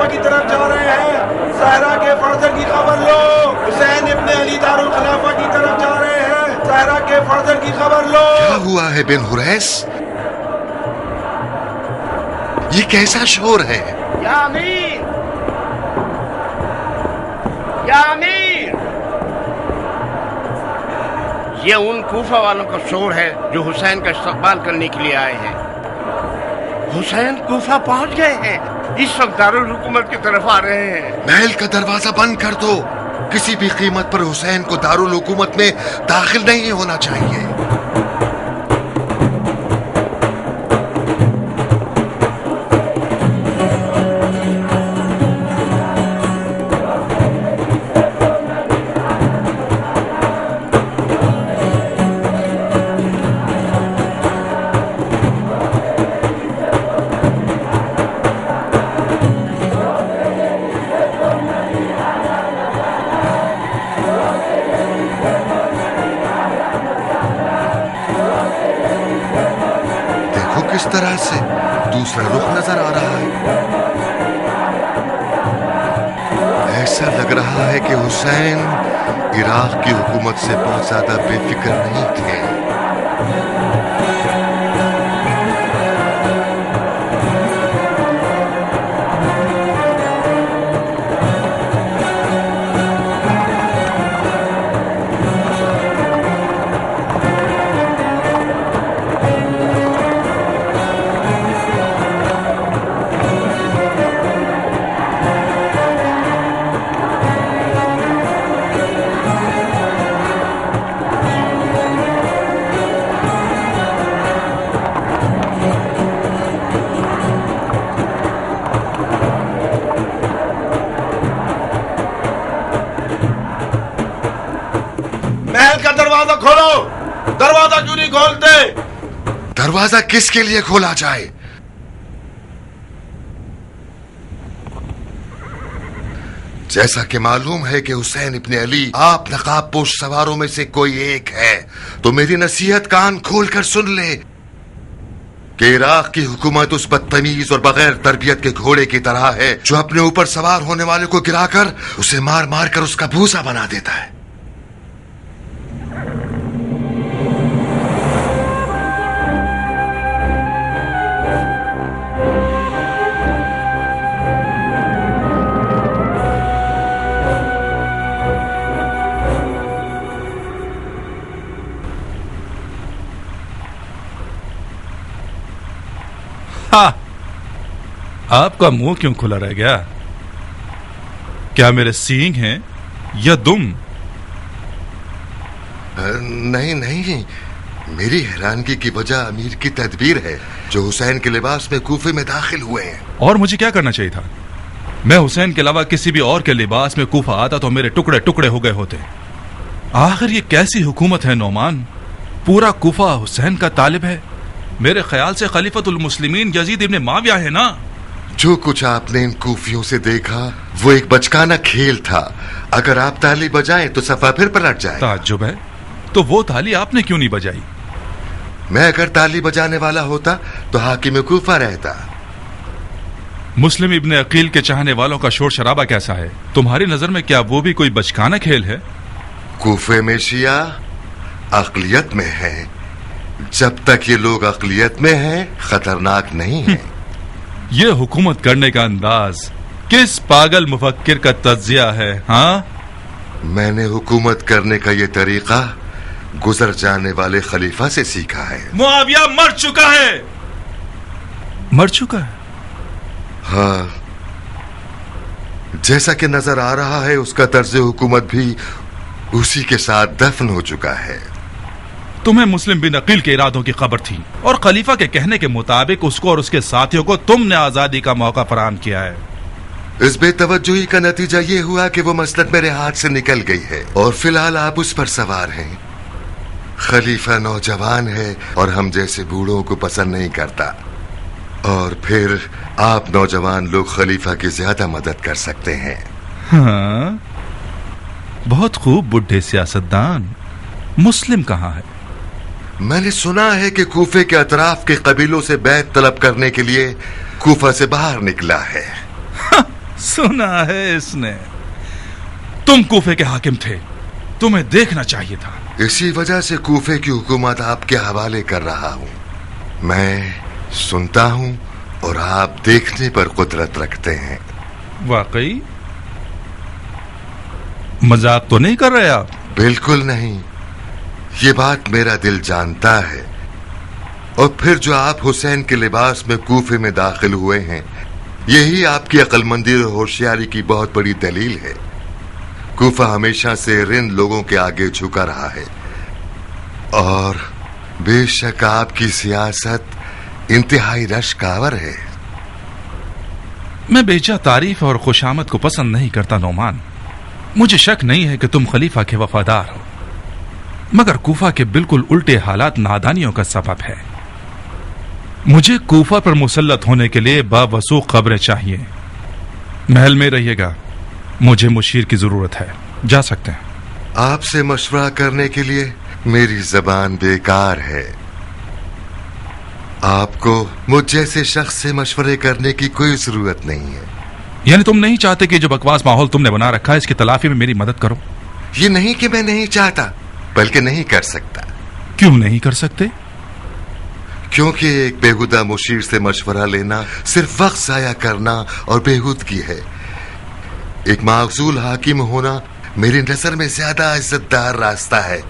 الخلافہ کی طرف جا رہے ہیں، زہرا کے فرزند کی خبر لو، حسین ابن علی دارالخلافہ کی طرف جا رہے ہیں، زہرا کے فرزند کی خبر لو۔ کیا ہوا ہے بن حریث؟ یہ کیسا شور ہے؟ یا امیر، یا امیر، یہ ان کوفہ والوں کا شور ہے جو حسین کا استقبال کرنے کے لیے آئے ہیں۔ حسین کوفہ پہنچ گئے ہیں، اس وقت دارالحکومت کی طرف آ رہے ہیں۔ محل کا دروازہ بند کر دو، کسی بھی قیمت پر حسین کو دارالحکومت میں داخل نہیں ہونا چاہیے۔ کس طرح سے دوسرا رخ نظر آ رہا ہے۔ ایسا لگ رہا ہے کہ حسین عراق کی حکومت سے بہت زیادہ بے فکر نہیں تھے۔ محل کا دروازہ کھولو، دروازہ کیوں نہیں کھولتے؟ دروازہ کس کے لیے کھولا جائے؟ جیسا کہ معلوم ہے کہ حسین ابن علی آپ نقاب پوش سواروں میں سے کوئی ایک ہے، تو میری نصیحت کان کھول کر سن لے کہ عراق کی حکومت اس بدتمیز اور بغیر تربیت کے گھوڑے کی طرح ہے جو اپنے اوپر سوار ہونے والے کو گرا کر اسے مار مار کر اس کا بھوسا بنا دیتا ہے۔ آپ کا منہ کیوں کھلا رہ گیا؟ کیا میرے سینگ ہیں یا دم؟ نہیں، میری حیرانگی کی وجہ امیر کی تدبیر ہے جو حسین کے لباس میں کوفے میں داخل ہوئے ہیں۔ اور مجھے کیا کرنا چاہیے تھا؟ میں حسین کے علاوہ کسی بھی اور کے لباس میں کوفہ آتا تو میرے ٹکڑے ٹکڑے ہو گئے ہوتے۔ آخر یہ کیسی حکومت ہے نعمان؟ پورا کوفہ حسین کا طالب ہے۔ میرے خیال سے خلیفۃ المسلمین یزید ابن معاویہ ہے نا؟ جو کچھ آپ نے ان کوفیوں سے دیکھا وہ ایک بچکانہ کھیل تھا۔ اگر آپ تالی بجائیں تو صفحہ پھر پلٹ جائے۔ تعجب ہے، تو وہ تالی آپ نے کیوں نہیں بجائی؟ میں اگر تالی بجانے والا ہوتا تو حاکم کوفہ رہتا۔ مسلم ابن عقیل کے چاہنے والوں کا شور شرابہ کیسا ہے؟ تمہاری نظر میں کیا وہ بھی کوئی بچکانہ کھیل ہے؟ کوفے میں شیعہ اقلیت میں ہے، جب تک یہ لوگ اقلیت میں ہیں خطرناک نہیں ہے۔ یہ حکومت کرنے کا انداز کس پاگل مفکر کا تجزیہ ہے؟ ہاں، میں نے حکومت کرنے کا یہ طریقہ گزر جانے والے خلیفہ سے سیکھا ہے۔ معاویہ مر چکا ہے۔ مر چکا ہے؟ ہاں، جیسا کہ نظر آ رہا ہے اس کا طرز حکومت بھی اسی کے ساتھ دفن ہو چکا ہے۔ تمہیں مسلم بن عقیل کے ارادوں کی خبر تھی اور خلیفہ کے کہنے کے مطابق اس کو اور اس کے ساتھیوں کو تم نے آزادی کا موقع فراہم کیا ہے۔ اس بے توجہی کا نتیجہ یہ ہوا کہ وہ مسلط میرے ہاتھ سے نکل گئی ہے اور فی الحال آپ اس پر سوار ہیں۔ خلیفہ نوجوان ہے اور ہم جیسے بوڑھوں کو پسند نہیں کرتا، اور پھر آپ نوجوان لوگ خلیفہ کی زیادہ مدد کر سکتے ہیں۔ ہاں، بہت خوب بڈھے سیاستدان۔ مسلم کہاں ہے؟ میں نے سنا ہے کہ کوفے کے اطراف کے قبیلوں سے بیعت طلب کرنے کے لیے کوفہ سے باہر نکلا ہے۔ सुना है इसने। तुम कूफे के हाकिम थे, तुम्हें देखना चाहिए था। इसी वजह से कूफे की हुकूमत आपके हवाले कर रहा हूँ। मैं सुनता हूँ और आप देखने पर कुदरत रखते हैं। वाकई? मजाक तो नहीं कर रहे आप? बिल्कुल नहीं, ये बात मेरा दिल जानता है। और फिर जो आप हुसैन के लिबास में कूफे में दाखिल हुए हैं, यही आपकी अक्लमंदी और होशियारी की बहुत बड़ी दलील है। कूफा हमेशा से रिंद लोगों के आगे झुका रहा है और बेशक आपकी सियासत इंतहाई रश्कावर है। मैं बेजा तारीफ और खुशामद को पसंद नहीं करता नोमान। मुझे शक नहीं है कि तुम खलीफा के वफादार हो, मगर कूफा के बिल्कुल उल्टे हालात नादानियों का सबब है। मुझे कूफा पर मुसल्लत होने के लिए बावसूख खबरें चाहिए। महल में रहिएगा, मुझे मुशीर की जरूरत है। जा सकते हैं। आपसे मशवरा करने के लिए मेरी जबान बेकार है। आपको मुझ जैसे शख्स से मशवरे करने की कोई जरूरत नहीं है। यानी तुम नहीं चाहते कि जो बकवास माहौल तुमने बना रखा है, इसकी तलाफी में मेरी मदद करो? ये नहीं कि मैं नहीं चाहता, बल्कि नहीं कर सकता। क्यों नहीं कर सकते? क्योंकि एक बेहुदा मुशीर से मशवरा लेना सिर्फ वक्त जाया करना और बेहूदगी है। एक माकसूल हाकिम होना मेरी नजर में ज्यादा इज्जतदार रास्ता है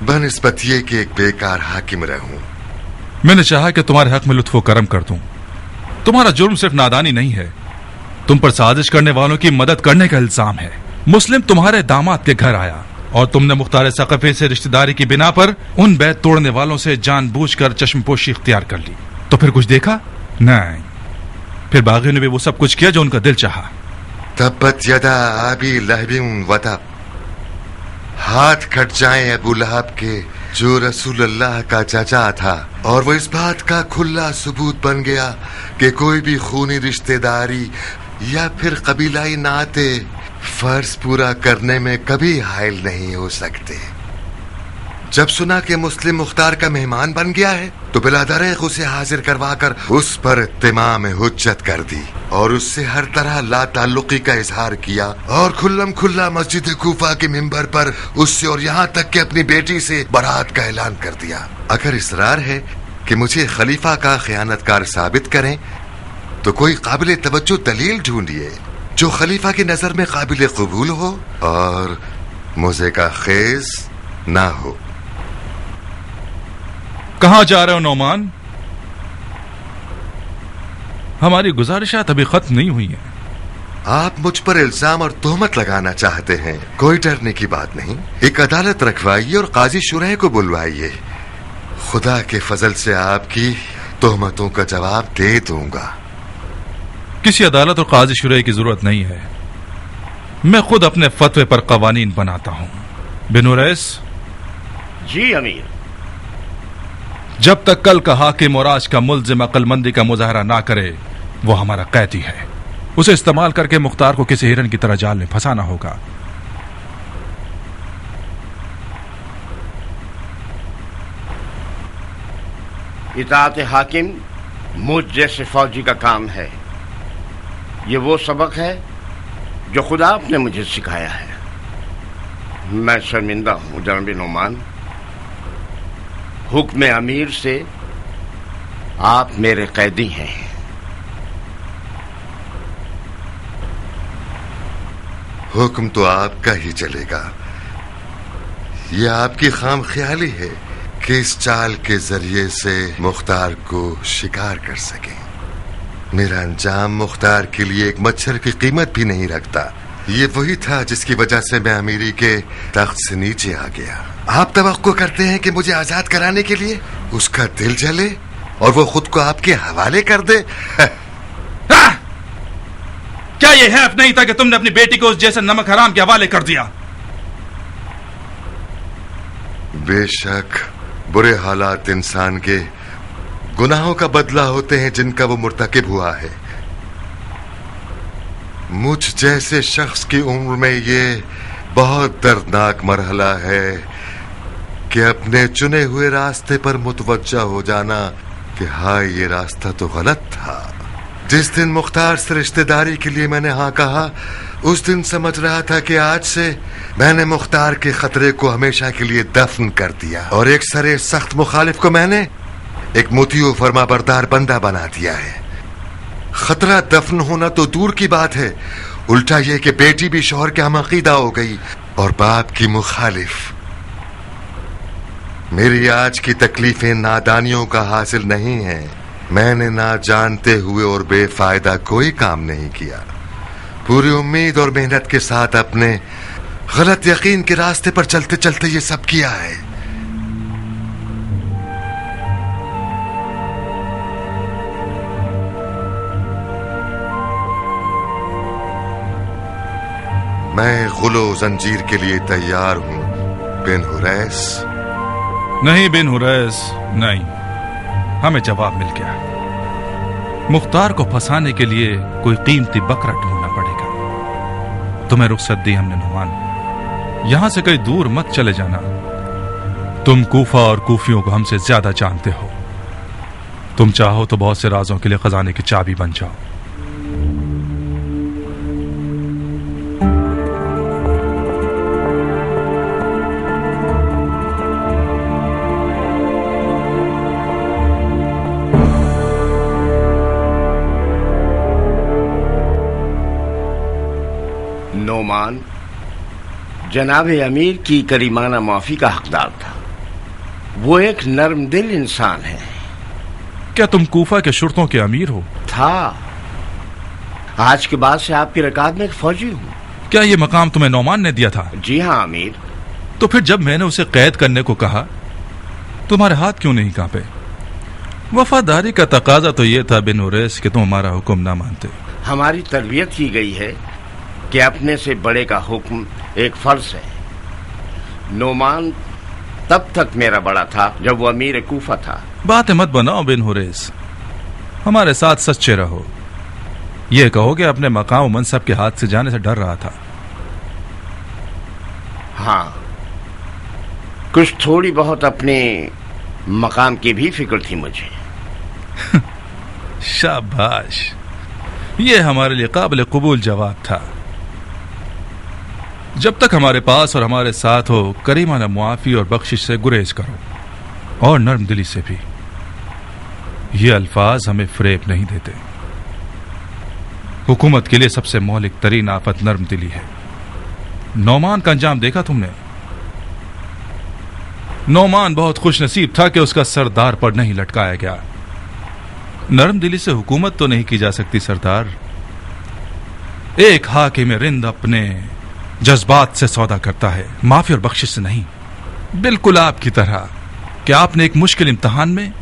बनिस्बत ये कि एक बेकार हाकिम रहूं। मैंने चाहा कि तुम्हारे हक में लुत्फ करम कर दूं। तुम्हारा जुर्म सिर्फ नादानी नहीं है, तुम पर साजिश करने वालों की मदद करने का इल्जाम है। मुस्लिम तुम्हारे दामाद के घर आया और तुमने मुख्तार सक़फ़ी से रिश्तेदारी की बिना पर उन बैत तोड़ने वालों से जानबूझकर चश्मपोशी इख्तियार कर ली। तो फिर कुछ देखा? नहीं। फिर बागियों ने भी वो सब कुछ किया जो उनका दिल चाहा। तब्बत यदा अबी लहबिन वतब, हाथ कट जाए अबू लहब के जो रसूल अल्लाह का चाचा था, और वो इस बात का खुला सबूत बन गया कि कोई भी खूनी रिश्तेदारी या फिर कबीलाई नाते फर्ज पूरा करने में कभी हायल नहीं हो सकते। जब सुना कि मुस्लिम मुख्तार का मेहमान बन गया है तो बिलादरेख उसे हाजिर करवाकर उस पर इत्तिमाम हुज्जत कर दी और उससे हर तरह लाताल्लुकी का इजहार किया और खुल्लम खुल्ला मस्जिद कूफा के मिंबर पर उससे और यहाँ तक कि अपनी बेटी से बारात का ऐलान कर दिया। अगर इसरार है कि मुझे खलीफा का खयानतकार साबित करें तो कोई काबिल तवज्जो दलील ढूंढिए जो खलीफा की नजर में काबिल कबूल हो और मुझे का खेज ना हो। कहां जा रहे हो नौमान? हमारी गुजारिशात अभी खत्म नहीं हुई है। आप मुझ पर इल्जाम और तोहमत लगाना चाहते हैं, कोई डरने की बात नहीं। एक अदालत रखवाइए और काजी शुरह को बुलवाइए। खुदा के फजल से आपकी तोहमतों का जवाब दे दूंगा। किसी अदालत और काजी शुरह की जरूरत नहीं है, मैं खुद अपने फतवे पर कवानीन बनाता हूं। बिन उवैस। जी अमीर। जब तक कल का हाकिम और आज का मुल्जिम अक्लमंदी का मुजाहरा ना करे वो हमारा कैदी है। उसे इस्तेमाल करके मुख्तार को किसी हिरन की तरह जाल में फंसाना होगा। इताअत हाकिम मुझ जैसे फौजी का काम है। ये वो सबक है जो खुदा आपने मुझे सिखाया है। मैं शर्मिंदा हूं जनाब नोमान। हुक्म अमीर से आप मेरे कैदी हैं। हुक्म तो आपका ही चलेगा। यह आपकी खाम ख्याली है कि इस चाल के जरिए से मुख्तार को शिकार कर सके। मेरा अंजाम मुख्तार के लिए एक मच्छर की कीमत भी नहीं रखता। ये वही था जिसकी वजह से मैं अमीरी के तख्त से नीचे आ गया। आप तवक्को करते हैं कि मुझे आजाद कराने के लिए उसका दिल जले और वो खुद को आपके हवाले कर दे? क्या ये हैफ नहीं था कि तुमने अपनी बेटी को उस जैसे नमक हराम के हवाले कर दिया? बेशक बुरे हालात इंसान के गुनाहों का बदला होते हैं जिनका वो मुर्तकिब हुआ है। मुझ जैसे शख्स की उम्र में ये बहुत दर्दनाक मरहला है कि अपने चुने हुए रास्ते पर मुतवज्जा हो जाना कि हाँ ये रास्ता तो गलत था। जिस दिन मुख्तार से रिश्तेदारी के लिए मैंने हाँ कहा, उस दिन समझ रहा था कि आज से मैंने मुख्तार के खतरे को हमेशा के लिए दफन कर दिया, और एक सरे सख्त मुखालिफ को मैंने एक मुतीउ फरमाबरदार बंदा बना दिया है। खतरा दफन होना तो दूर की बात है, उल्टा ये कि बेटी भी शौहर के हम अकीदा हो गई और बाप की मुखालिफ। मेरी आज की तकलीफें नादानियों का हासिल नहीं है। मैंने ना जानते हुए और बेफायदा कोई काम नहीं किया। पूरी उम्मीद और मेहनत के साथ अपने गलत यकीन के रास्ते पर चलते चलते ये सब किया है। मैं गुलो जंजीर के लिए तैयार हूं बिन हुरैस। नहीं बिन हुरैस, नहीं, हमें जवाब मिल गया। मुख्तार को फंसाने के लिए कोई कीमती बकरा ढूंढना पड़ेगा। तुम्हें रुखसत दी हमने नुमान, यहां से कहीं दूर मत चले जाना। तुम कूफा और कूफियों को हमसे ज्यादा जानते हो। तुम चाहो तो बहुत से राजों के लिए खजाने की चाबी बन जाओ। नोमान जनाब अमीर की करीमाना माफी का हकदार था। वो एक नर्म दिल इंसान है। क्या तुम कूफा के शुर्तों के अमीर हो? था, आज के बाद से आपकी रकात में एक फौजी हूँ। क्या ये मकाम तुम्हें नोमान ने दिया था? जी हाँ अमीर। तो फिर जब मैंने उसे कैद करने को कहा, तुम्हारे हाथ क्यों नहीं कांपे? वफादारी का तकाजा तो ये था बिन हुरैस कि तुम हमारा हुक्म ना मानते। हमारी तरबियत की गई है कि अपने से बड़े का हुक्म एक फर्ज है। नोमान तब तक मेरा बड़ा था जब वो अमीर कूफा था। बातें मत बनाओ बिन हुरैस, हमारे साथ सच्चे रहो। ये कहो कि अपने मकाम मनसब के हाथ से जाने से डर रहा था। हाँ, कुछ थोड़ी बहुत अपने मकाम की भी फिक्र थी मुझे। शाबाश, ये हमारे लिए काबिल कबूल जवाब था। जब तक हमारे पास और हमारे साथ हो, करीमाना मुआफी और बख्शिश से गुरेज करो, और नर्म दिली से भी। ये अल्फाज हमें फरेब नहीं देते। हुकूमत के लिए सबसे मौलिक तरीन आफत नर्म दिली है। नोमान का अंजाम देखा तुमने? नोमान बहुत खुश नसीब था कि उसका सरदार पर नहीं लटकाया गया। नर्म दिली से हुकूमत तो नहीं की जा सकती सरदार। एक हाकिम रिंद अपने जज्बात से सौदा करता है, माफी और बख्शिश से नहीं। बिल्कुल आपकी तरह कि आपने एक मुश्किल इम्तिहान में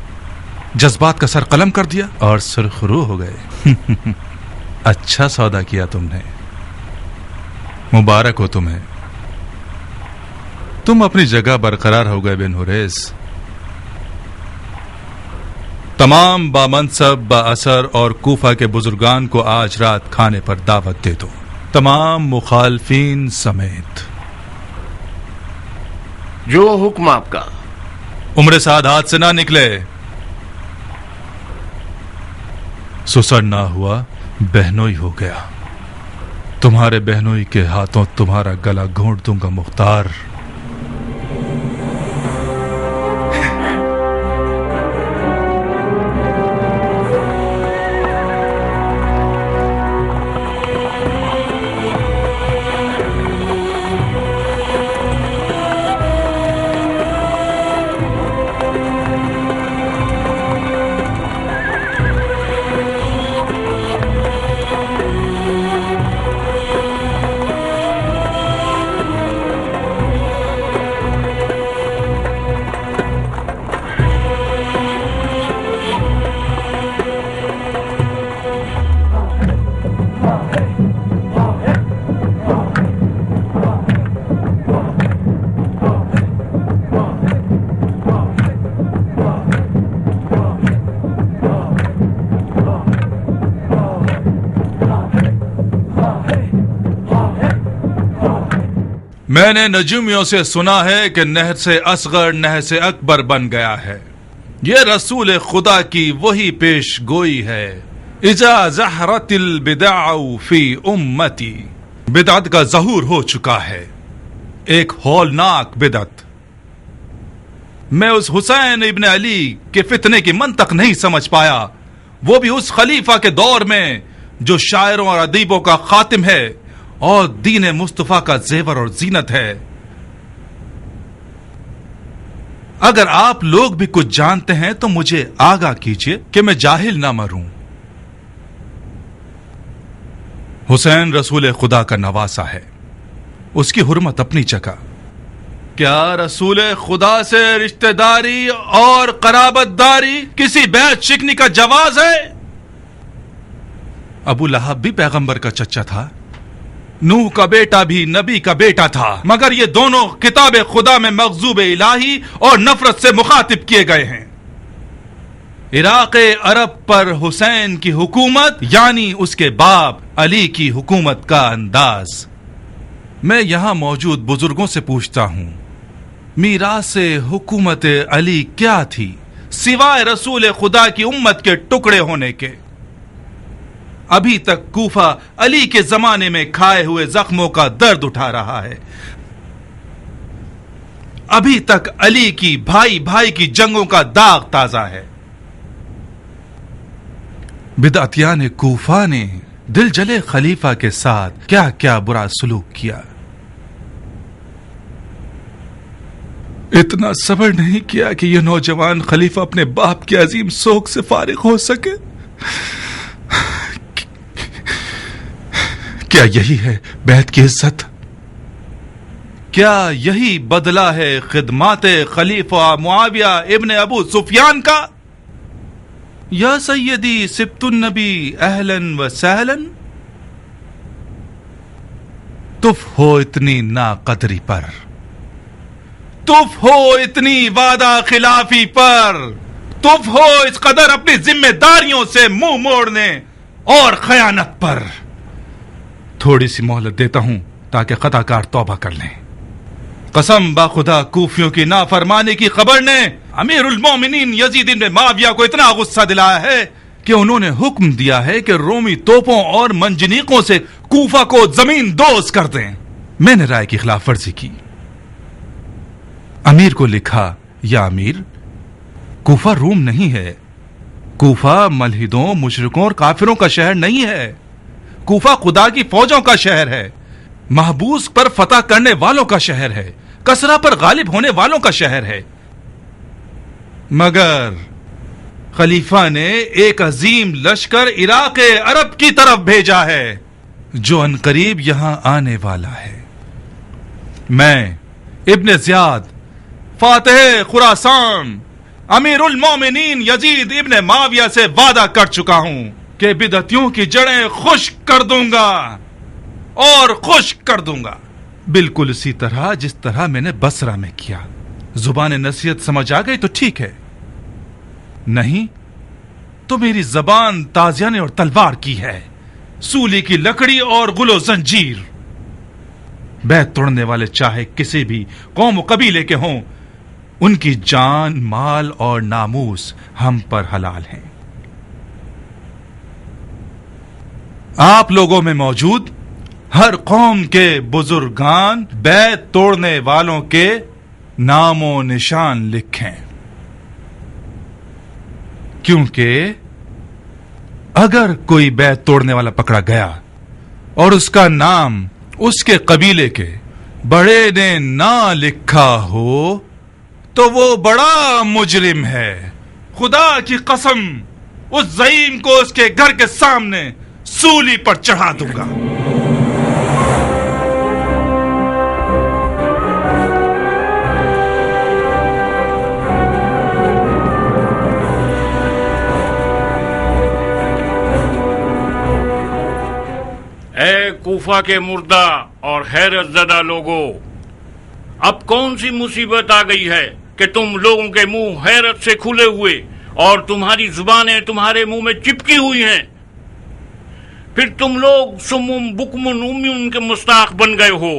जज्बात का सर कलम कर दिया और सुरखरू हो गए। अच्छा सौदा किया तुमने, मुबारक हो तुम्हें। तुम अपनी जगह बरकरार हो गए बिन हुरैस। तमाम बामनसब बाअसर और कूफा के बुजुर्गान को आज रात खाने पर दावत दे दो, तमाम मुखालफीन समेत। जो हुक्म आपका। उम्र साद हाथ से ना निकले। सुसर ना हुआ, बहनोई हो गया। तुम्हारे बहनोई के हाथों तुम्हारा गला घोंट दूंगा मुख्तार। मैंने नजूमियों से सुना है कि नहर से असगर नहर से अकबर बन गया है। ये रसूल खुदा की वही पेश गोई है। اذا ظہرت البدع فی امتی، بدعت کا ظہور ہو چکا ہے، ایک ہولناک بدعت۔ میں اس حسین ابن علی کے فتنے کی منطق نہیں سمجھ پایا، وہ بھی اس خلیفہ کے دور میں جو شاعروں اور ادیبوں کا خاتم ہے اور دین مصطفیٰ کا زیور اور زینت ہے۔ اگر آپ لوگ بھی کچھ جانتے ہیں تو مجھے آگاہ کیجئے کہ میں جاہل نہ مروں۔ حسین رسول خدا کا نواسا ہے، اس کی حرمت اپنی جگہ۔ کیا رسول خدا سے رشتہ داری اور قرابت داری کسی بیعت شکنی کا جواز ہے؟ ابو لہب بھی پیغمبر کا چچا تھا، نوح کا بیٹا بھی نبی کا بیٹا تھا، مگر یہ دونوں کتاب خدا میں مغضوب الہی اور نفرت سے مخاطب کیے گئے ہیں۔ عراق عرب پر حسین کی حکومت یعنی اس کے باپ علی کی حکومت کا انداز۔ میں یہاں موجود بزرگوں سے پوچھتا ہوں، میراث حکومت علی کیا تھی سوائے رسول خدا کی امت کے ٹکڑے ہونے کے؟ ابھی تک کوفہ علی کے زمانے میں کھائے ہوئے زخموں کا درد اٹھا رہا ہے، ابھی تک علی کی بھائی بھائی کی جنگوں کا داغ تازہ ہے۔ بدعتیان کوفہ نے دل جلے خلیفہ کے ساتھ کیا کیا برا سلوک کیا، اتنا صبر نہیں کیا کہ یہ نوجوان خلیفہ اپنے باپ کے عظیم سوگ سے فارغ ہو سکے۔ کیا یہی ہے بیعت کی عزت؟ کیا یہی بدلہ ہے خدمات خلیفہ معاویہ ابن ابو سفیان کا؟ یا سیدی سبت النبی اہلاً و سہلاً، تف ہو اتنی ناقدری پر، تف ہو اتنی وعدہ خلافی پر، تف ہو اس قدر اپنی ذمہ داریوں سے منہ موڑنے اور خیانت پر۔ تھوڑی سی مہلت دیتا ہوں تاکہ خطا کار توبہ کر لیں۔ قسم با خدا کوفیوں کی نافرمانی کی خبر نے امیر المومنین یزید بن معاویہ کو اتنا غصہ دلایا ہے کہ انہوں نے حکم دیا ہے کہ رومی توپوں اور منجنیقوں سے کوفہ کو زمین دوز کر دیں۔ میں نے رائے کی خلاف ورزی کی، امیر کو لکھا، یا امیر، کوفہ روم نہیں ہے، کوفہ ملحدوں مشرکوں اور کافروں کا شہر نہیں ہے، کوفہ خدا کی فوجوں کا شہر ہے، محبوس پر فتح کرنے والوں کا شہر ہے، کسرا پر غالب ہونے والوں کا شہر ہے۔ مگر خلیفہ نے ایک عظیم لشکر عراق عرب کی طرف بھیجا ہے جو عنقریب یہاں آنے والا ہے۔ میں ابن زیاد فاتح خراسان امیر المومنین یزید ابن معاویہ سے وعدہ کر چکا ہوں کہ بدعتیوں کی جڑیں خشک کر دوں گا اور خشک کر دوں گا، بالکل اسی طرح جس طرح میں نے بصرہ میں کیا۔ زبان نصیحت سمجھ آ گئی تو ٹھیک ہے، نہیں تو میری زبان تازیانے اور تلوار کی ہے، سولی کی لکڑی اور غل و زنجیر۔ بیعت توڑنے والے چاہے کسی بھی قوم و قبیلے کے ہوں، ان کی جان، مال اور ناموس ہم پر حلال ہیں۔ آپ لوگوں میں موجود ہر قوم کے بزرگان بیعت توڑنے والوں کے نام و نشان لکھیں، کیونکہ اگر کوئی بیعت توڑنے والا پکڑا گیا اور اس کا نام اس کے قبیلے کے بڑے نے نہ لکھا ہو تو وہ بڑا مجرم ہے۔ خدا کی قسم اس زعیم کو اس کے گھر کے سامنے سولی پر چڑھا دوں گا۔ اے کوفہ کے مردہ اور حیرت زدہ لوگو، اب کون سی مصیبت آ گئی ہے کہ تم لوگوں کے منہ حیرت سے کھلے ہوئے اور تمہاری زبانیں تمہارے منہ میں چپکی ہوئی ہیں؟ پھر تم لوگ سمم بکم عمیٌ کے مستاق بن گئے ہو۔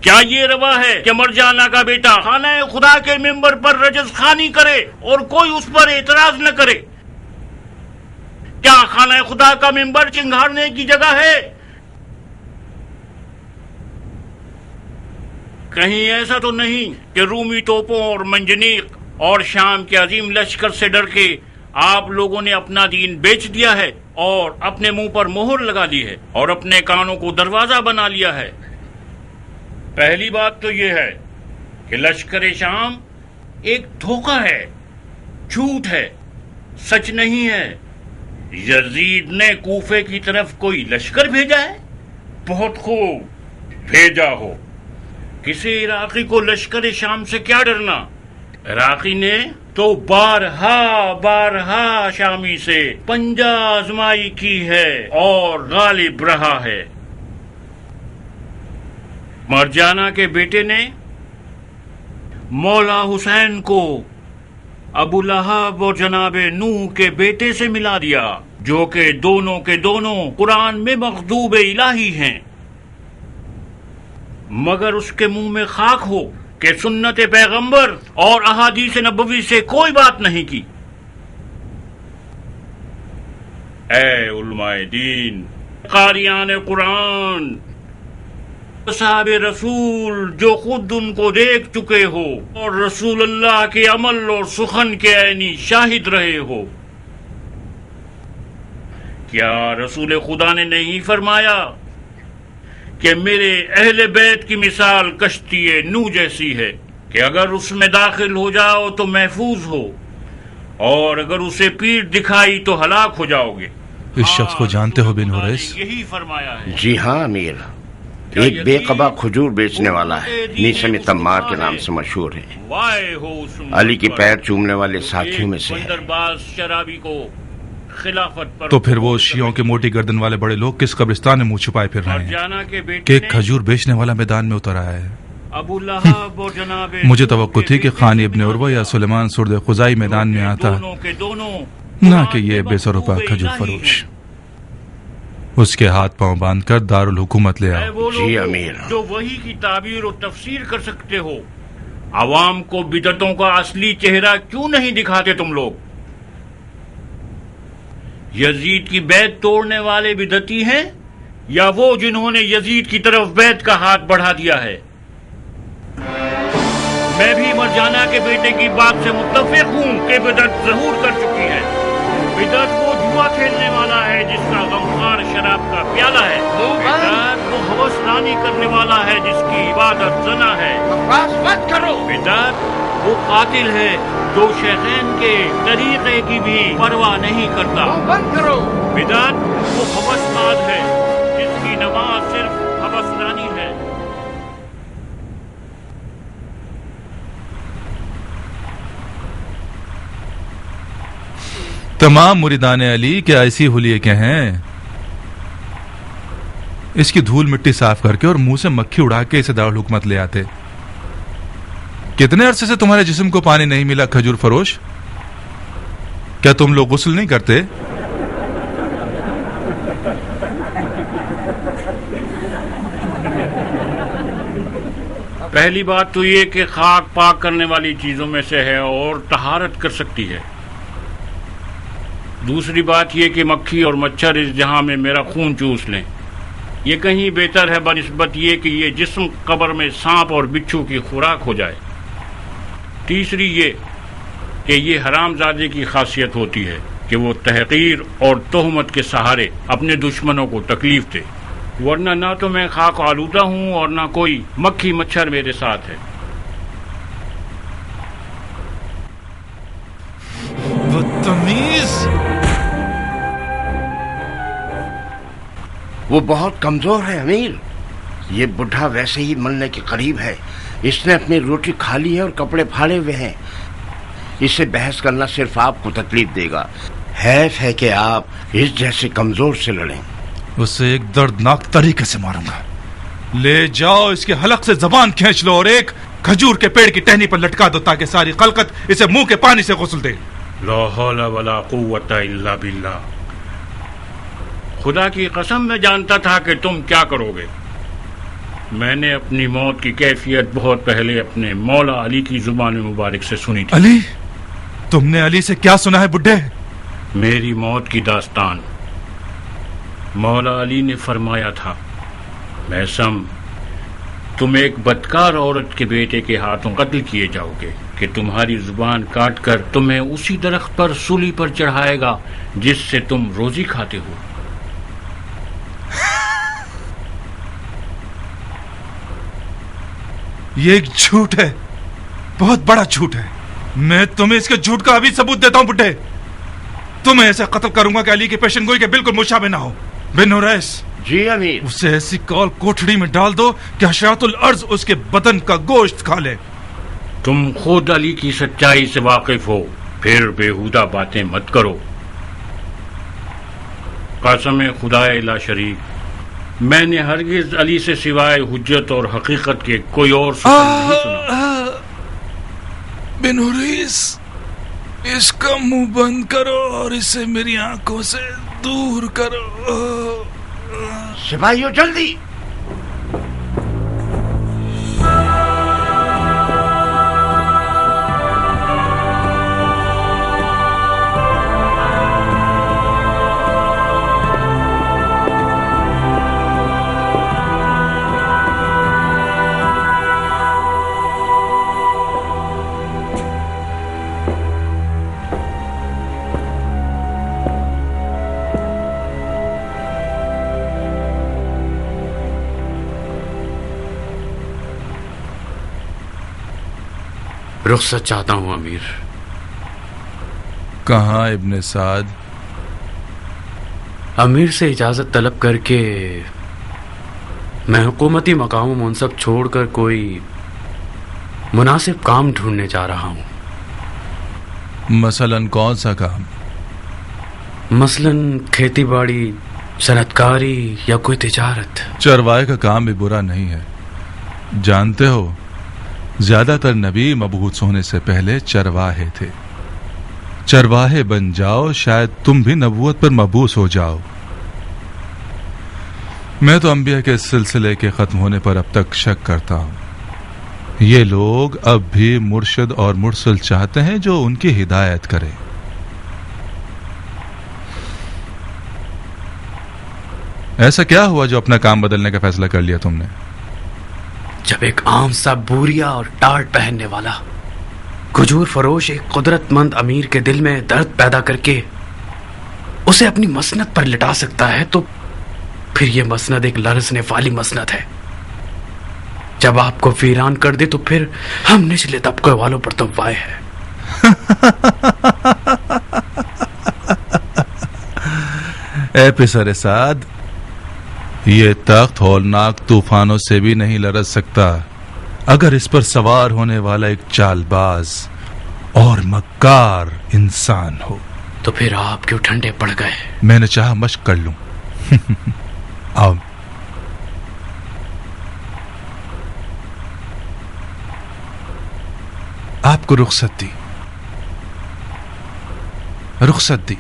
کیا یہ روا ہے کہ مرجانہ کا بیٹا خانہ خدا کے ممبر پر رجز خوانی کرے اور کوئی اس پر اعتراض نہ کرے؟ کیا خانہ خدا کا منبر چنگھاڑنے کی جگہ ہے؟ کہیں ایسا تو نہیں کہ رومی توپوں اور منجنیق اور شام کے عظیم لشکر سے ڈر کے آپ لوگوں نے اپنا دین بیچ دیا ہے اور اپنے منہ پر مہر لگا دی ہے اور اپنے کانوں کو دروازہ بنا لیا ہے؟ پہلی بات تو یہ ہے کہ لشکر شام ایک دھوکہ ہے، جھوٹ ہے، سچ نہیں ہے۔ یزید نے کوفے کی طرف کوئی لشکر بھیجا ہے؟ بہت خوب، بھیجا ہو۔ کسی عراقی کو لشکر شام سے کیا ڈرنا؟ عراقی نے تو بارہا شامی سے پنجہ آزمائی کی ہے اور غالب رہا ہے۔ مرجانہ کے بیٹے نے مولا حسین کو ابو لہب اور جناب نوح کے بیٹے سے ملا دیا، جو کہ دونوں کے دونوں قرآن میں مغضوب الہی ہیں، مگر اس کے منہ میں خاک ہو کہ سنت پیغمبر اور احادیث نبوی سے کوئی بات نہیں کی۔ اے علماء دین، قاریان قرآن، صحاب رسول جو خود ان کو دیکھ چکے ہو اور رسول اللہ کے عمل اور سخن کے عینی شاہد رہے ہو، کیا رسول خدا نے نہیں فرمایا کہ میرے اہل بیت کی مثال کشتی نوح جیسی ہے کہ اگر اس میں داخل ہو جاؤ تو محفوظ ہو اور اگر اسے پیٹھ دکھائی تو ہلاک ہو جاؤ گے؟ اس شخص کو جانتے ہو بن حریث؟ یہی فرمایا ہے۔ جی ہاں امیر، ایک بے قبا کھجور بیچنے والا ہے، نیسم تمار کے نام سے مشہور ہے، علی کی پیر چومنے والے ساتھیوں میں سے ہے۔ شرابی کو خلافت پر تو پھر وہ شیعوں کے موٹی گردن والے بڑے لوگ کس قبرستان میں منہ چھپائے پھر رہے ہیں کہ ایک کھجور بیچنے والا میدان میں اتر آیا ہے؟ ابو لہب اور جناب مجھے توقع تھی کہ خانی ابن عروہ یا سلیمان سرد خزائی میدان میں آتا، نہ کہ یہ بے سروپا کھجور فروش۔ اس کے ہاتھ پاؤں باندھ کر دارالحکومت لے آؤ۔ جی امیر۔ جو وحی کی تعبیر و تفسیر کر سکتے ہو، عوام کو بدعتوں کا اصلی چہرہ کیوں نہیں دکھاتے تم لوگ؟ یزید کی بیعت توڑنے والے بدعتی ہیں یا وہ جنہوں نے یزید کی طرف بیعت کا ہاتھ بڑھا دیا ہے؟ میں بھی مرجانہ کے بیٹے کی بات سے متفق ہوں کہ بدعت ظہور کر چکی ہے۔ بدعت وہ جوا کھیلنے والا ہے جس کا غمخوار شراب کا پیالہ ہے، بدعت وہ ہوس رانی کرنے والا ہے جس کی عبادت زنا ہے، بدعت وہ قاتل ہے جو شیخین کے طریقے کی بھی پرواہ نہیں کرتا، بدعت وہ ہوس باز ہے جس کی نماز صرف ہوس رانی ہے۔ تمام مریدان علی کیا ایسی حلیے کے ہیں؟ اس کی دھول مٹی صاف کر کے اور منہ سے مکھی اڑا کے اسے دارالحکومت لے آتے۔ کتنے عرصے سے تمہارے جسم کو پانی نہیں ملا کھجور فروش؟ کیا تم لوگ غسل نہیں کرتے؟ پہلی بات تو یہ کہ خاک پاک کرنے والی چیزوں میں سے ہے اور طہارت کر سکتی ہے۔ دوسری بات یہ کہ مکھی اور مچھر اس جہاں میں میرا خون چوس لیں، یہ کہیں بہتر ہے بنسبت یہ کہ یہ جسم قبر میں سانپ اور بچھو کی خوراک ہو جائے۔ تیسری یہ کہ یہ حرام زادے کی خاصیت ہوتی ہے کہ وہ تحقیر اور تہمت کے سہارے اپنے دشمنوں کو تکلیف دے، ورنہ نہ تو میں خاک آلودہ ہوں اور نہ کوئی مکھی مچھر میرے ساتھ ہے۔ بدتمیز! وہ بہت کمزور ہے امیر، یہ بڈھا ویسے ہی مرنے کے قریب ہے، اس نے اپنی روٹی کھا لی ہے اور کپڑے پھاڑے ہوئے ہیں، اس سے بحث کرنا صرف آپ کو تکلیف دے گا۔ حیف ہے کہ آپ اس جیسے کمزور سے لڑیں۔ اسے ایک دردناک طریقے سے ماروں گا۔ لے جاؤ اس کے حلق سے زبان کھینچ لو اور ایک کھجور کے پیڑ کی ٹہنی پر لٹکا دو تاکہ ساری خلقت اسے منہ کے پانی سے غسل دے۔ لا حول ولا قوت الا باللہ۔ خدا کی قسم میں جانتا تھا کہ تم کیا کرو گے۔ میں نے اپنی موت کی کیفیت بہت پہلے اپنے مولا علی کی زبان مبارک سے سنی تھی۔ علی؟ تم نے علی سے کیا سنا ہے بڈھے؟ میری موت کی داستان مولا علی نے فرمایا تھا، میثم تم ایک بدکار عورت کے بیٹے کے ہاتھوں قتل کیے جاؤ گے کہ تمہاری زبان کاٹ کر تمہیں اسی درخت پر سولی پر چڑھائے گا جس سے تم روزی کھاتے ہو۔ یہ ایک جھوٹ ہے، بہت بڑا جھوٹ ہے۔ میں تمہیں اس کے جھوٹ کا ابھی ثبوت دیتا ہوں بڈھے۔ تمہیں ایسا قتل کروں گا کہ علی کی پیشن گوئی کے بالکل مشابہ نہ ہو۔ بن اویس، جی امیر۔ اسے ایسی کال کوٹھڑی میں ڈال دو کہ حشرات الارض اس کے بدن کا گوشت کھا لے۔ تم خود علی کی سچائی سے واقف ہو، پھر بےہودہ باتیں مت کرو۔ قسم خدا لا شریک، میں نے ہرگز علی سے سوائے حجت اور حقیقت کے کوئی اور سخن نہیں سنا۔ بن اویس، اس کا منہ بند کرو اور اسے میری آنکھوں سے دور کرو۔ سپاہیوں جلدی! رخصت چاہتا ہوں امیر۔ کہاں ابن سعد؟ امیر سے اجازت طلب کر کے میں حکومتی مقام و منصب چھوڑ کر کوئی مناسب کام ڈھونڈنے جا رہا ہوں۔ مثلاً کون سا کام؟ مثلاً کھیتی باڑی، صنعت کاری یا کوئی تجارت۔ چرواہے کا کام بھی برا نہیں ہے۔ جانتے ہو زیادہ تر نبی مبعوث ہونے سے پہلے چرواہے تھے۔ چرواہے بن جاؤ، شاید تم بھی نبوت پر مبعوث ہو جاؤ۔ میں تو انبیاء کے سلسلے کے ختم ہونے پر اب تک شک کرتا ہوں۔ یہ لوگ اب بھی مرشد اور مرسل چاہتے ہیں جو ان کی ہدایت کرے۔ ایسا کیا ہوا جو اپنا کام بدلنے کا فیصلہ کر لیا تم نے؟ جب ایک عام سا بوریا اور ٹاٹ پہننے والا کھجور فروش ایک قدرت مند امیر کے دل میں درد پیدا کر کے اسے اپنی مسند پر لٹا سکتا ہے تو پھر یہ مسند ایک لرزنے والی مسند ہے۔ جب آپ کو ویران کر دے تو پھر ہم نچلے طبقے والوں پر تو وائے ہے۔ اے پسر سعد، یہ تخت ہولناک طوفانوں سے بھی نہیں لرز سکتا اگر اس پر سوار ہونے والا ایک چال باز اور مکار انسان ہو۔ تو پھر آپ کیوں ٹھنڈے پڑ گئے؟ میں نے چاہا مشق کر لوں۔ آؤ۔ آپ کو رخصت دی، رخصت دی۔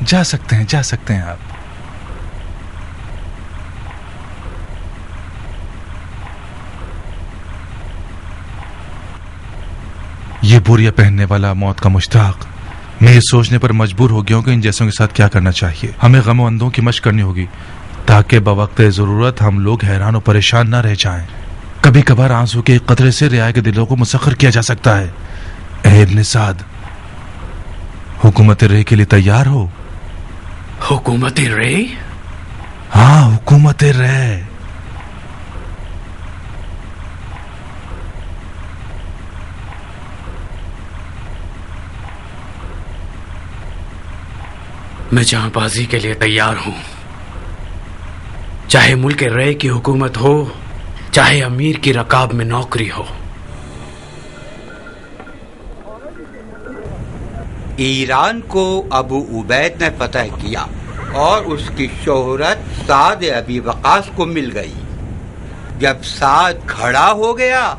جا سکتے ہیں، جا سکتے ہیں آپ۔ یہ بوریا پہننے والا موت کا مشتاق میں یہ سوچنے پر مجبور ہو گیا ہوں کہ ان جیسوں کے ساتھ کیا کرنا چاہیے۔ ہمیں غم و اندوں کی مشق کرنی ہوگی تاکہ بوقت ضرورت ہم لوگ حیران و پریشان نہ رہ جائیں۔ کبھی کبھار آنسو کے ایک قطرے سے رعایا کے دلوں کو مسخر کیا جا سکتا ہے۔ اے ابن سعد، حکومت رے کے لیے تیار ہو؟ حکومت رے؟ ہاں، حکومت رے۔ میں جہاں بازی کے لیے تیار ہوں، چاہے ملک رے کی حکومت ہو، چاہے امیر کی رکاب میں نوکری ہو۔ ایران کو ابو عبید نے فتح کیا اور اس کی شہرت سعد ابی وقاص کو مل گئی۔ جب سعد کھڑا ہو گیا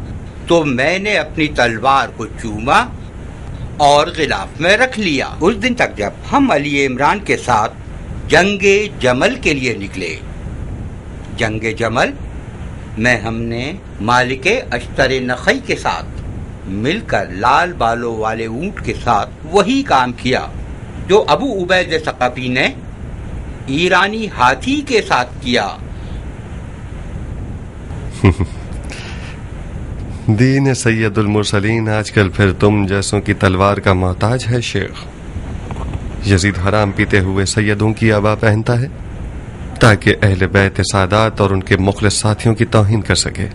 تو میں نے اپنی تلوار کو چوما اور غلاف میں رکھ لیا۔ اس دن تک جب ہم علی عمران کے ساتھ جنگ جمل کے لیے نکلے، جنگ جمل میں ہم نے مالک اشتر نخی کے ساتھ مل کر لال بالوں والے اونٹ کے ساتھ وہی کام کیا جو ابو عبید ثقفی نے ایرانی ہاتھی کے ساتھ کیا۔ دین سید المرسلین آج کل پھر تم جیسوں کی تلوار کا محتاج ہے شیخ۔ یزید حرام پیتے ہوئے سیدوں کی عبا پہنتا ہے تاکہ اہل بیت سادات اور ان کے مخلص ساتھیوں کی توہین کر سکے۔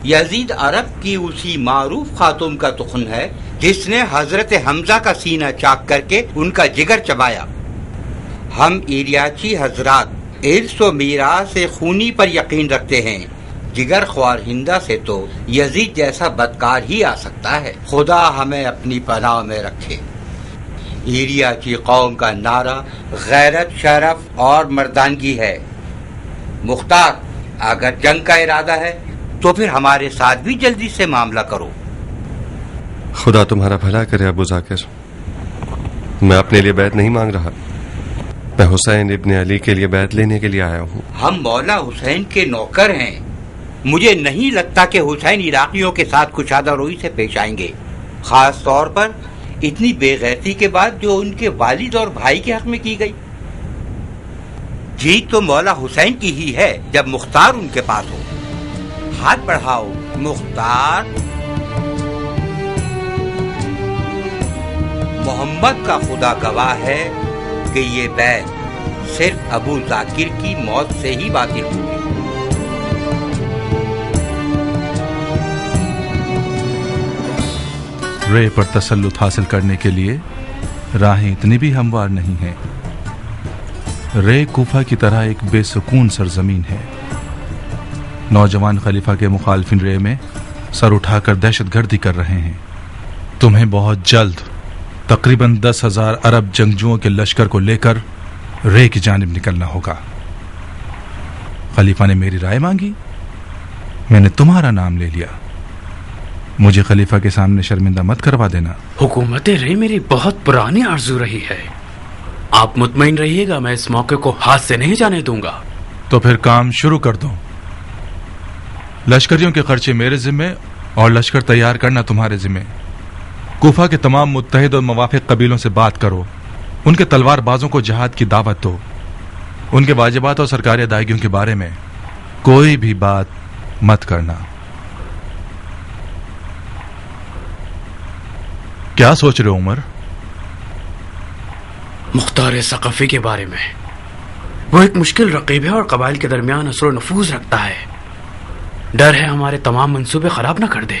یزید عرب کی اسی معروف خاتون کا تخن ہے جس نے حضرت حمزہ کا سینہ چاک کر کے ان کا جگر چبایا۔ ہم ایریاچی حضرات ارث و میراث خونی پر یقین رکھتے ہیں، جگر خوار ہندا سے تو یزید جیسا بدکار ہی آ سکتا ہے۔ خدا ہمیں اپنی پناہ میں رکھے۔ ایریاچی قوم کا نعرہ غیرت، شرف اور مردانگی ہے۔ مختار، اگر جنگ کا ارادہ ہے تو پھر ہمارے ساتھ بھی جلدی سے معاملہ کرو۔ خدا تمہارا بھلا کرے ابو ذاکر، میں اپنے لیے بیعت نہیں مانگ رہا، میں حسین ابن علی کے لیے بیعت لینے کے لیے آیا ہوں۔ ہم مولا حسین کے نوکر ہیں، مجھے نہیں لگتا کہ حسین عراقیوں کے ساتھ کشادہ روی سے پیش آئیں گے، خاص طور پر اتنی بے غیرتی کے بعد جو ان کے والد اور بھائی کے حق میں کی گئی۔ جیت تو مولا حسین کی ہی ہے جب مختار ان کے پاس ہو۔ ہاتھ بڑھاؤ مختار۔ محمد کا خدا گواہ ہے کہ یہ بیعت صرف ابو ذاکر کی موت سے ہی باطل ہوئی۔ رے پر تسلط حاصل کرنے کے لیے راہیں اتنی بھی ہموار نہیں ہیں۔ رے کوفہ کی طرح ایک بے سکون سرزمین ہے۔ نوجوان خلیفہ کے مخالفین رے میں سر اٹھا کر دہشت گردی کر رہے ہیں۔ تمہیں بہت جلد تقریباً 10,000 عرب جنگجوؤں کے لشکر کو لے کر رے کی جانب نکلنا ہوگا۔ خلیفہ نے میری رائے مانگی، میں نے تمہارا نام لے لیا۔ مجھے خلیفہ کے سامنے شرمندہ مت کروا دینا۔ حکومت رے میری بہت پرانی آرزو رہی ہے، آپ مطمئن رہیے گا، میں اس موقع کو ہاتھ سے نہیں جانے دوں گا۔ تو پھر کام شروع کر دو۔ لشکریوں کے خرچے میرے ذمے اور لشکر تیار کرنا تمہارے ذمے۔ کوفہ کے تمام متحد اور موافق قبیلوں سے بات کرو، ان کے تلوار بازوں کو جہاد کی دعوت دو، ان کے واجبات اور سرکاری ادائیگیوں کے بارے میں کوئی بھی بات مت کرنا۔ کیا سوچ رہے ہو عمر؟ مختار ثقفی کے بارے میں، وہ ایک مشکل رقیب ہے اور قبائل کے درمیان اثر و نفوذ رکھتا ہے، ڈر ہے ہمارے تمام منصوبے خراب نہ کر دے۔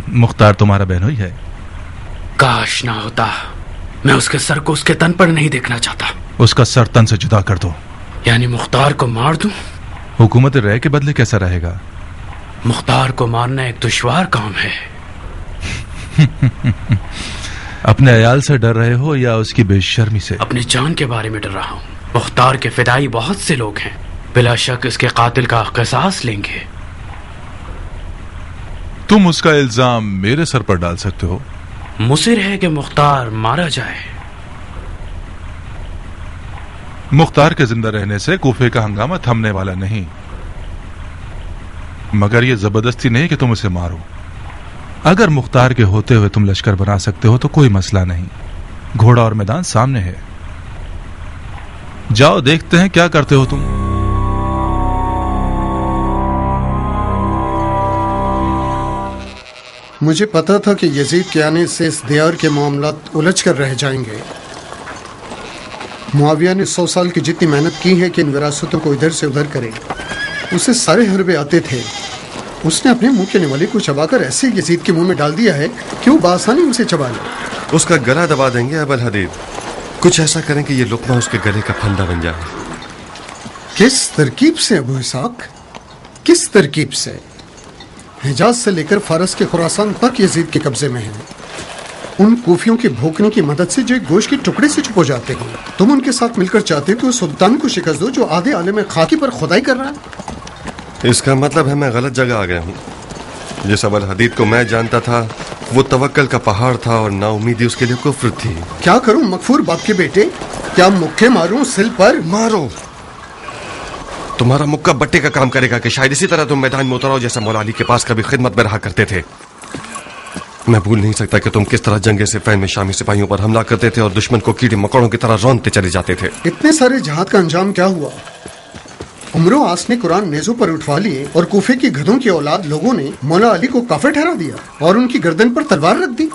مختار تمہارا بہنوئی ہے؟ کاش نہ ہوتا، میں اس کے سر کو اس کے تن پر نہیں دیکھنا چاہتا۔ اس کا سر تن سے جدا کر دو۔ یعنی مختار کو مار دوں؟ حکومت رے کے بدلے کیسا رہے گا؟ مختار کو مارنا ایک دشوار کام ہے۔ اپنے عیال سے ڈر رہے ہو یا اس کی بے شرمی سے؟ اپنی جان کے بارے میں ڈر رہا ہوں۔ مختار کے فدائی بہت سے لوگ ہیں، بلا شک اس کے قاتل کا قصاص لیں گے۔ تم اس کا الزام میرے سر پر ڈال سکتے ہو۔ مصر ہے کہ مختار مارا جائے۔ مختار کے زندہ رہنے سے کوفے کا ہنگامہ تھمنے والا نہیں، مگر یہ زبردستی نہیں کہ تم اسے مارو۔ اگر مختار کے ہوتے ہوئے تم لشکر بنا سکتے ہو تو کوئی مسئلہ نہیں، گھوڑا اور میدان سامنے ہے۔ جاؤ دیکھتے ہیں کیا کرتے ہو تم۔ مجھے پتا تھا کہ یزید کے آنے سے اس دیار کے معاملات الجھ کر رہ جائیں گے۔ معاویہ نے 100 سال کی جتنی محنت کی ہے کہ ان وراثتوں کو ادھر سے ادھر کرے، اسے سارے حربے آتے تھے، اس نے اپنے منہ کے نوالے کو چبا کر ایسے یزید کے منہ میں ڈال دیا ہے کہ وہ بآسانی اسے چبا لے۔ اس کا گلا دبا دیں گے ابو الحدید، کچھ ایسا کریں کہ یہ لقمہ اس کے گلے کا پھندا بن جائے۔ کس ترکیب سے ابو اسحاق؟ کس ترکیب سے؟ حجاز سے لے کر فارس کے خراسان تک یزید کے قبضے میں ہیں، ان کوفیوں کے بھوکنے کی مدد سے جو ایک گوشت کے ٹکڑے سے چھپ ہو جاتے ہیں۔ تم ان کے ساتھ مل کر چاہتے ہو کہ وہ سلطان کو شکست دو جو آدھے عالم خاکی پر خدائی کر رہا ہے؟ اس کا مطلب ہے میں غلط جگہ آ گیا ہوں۔ جس ابو الحدید کو میں جانتا تھا وہ توکل کا پہاڑ تھا اور نا امیدی اس کے لیے کفر تھی۔ کیا کروں مغفور باپ کے بیٹے؟ کیا مکھے ماروں سل پر؟ مارو، तुम्हारा मुक्का बट्टे का काम करेगा कि शायद इसी तरह तुम मैदान में उतरो जैसे मौला अली के पास कभी खिदमत में रहा करते थे। मैं भूल नहीं सकता कि तुम किस तरह जंगे सिफ़ीन में शामी सिपाहियों पर हमला करते थे और दुश्मन को कीड़े मकोड़ों की तरह रौंदते चले जाते थे। इतने सारे जहाद का अंजाम क्या हुआ? उमरो आस ने कुरान नेज़ों पर उठवा लिए और कूफे की गधों की औलाद लोगों ने मौला अली को काफिर ठहरा दिया और उनकी गर्दन पर तलवार रख दी।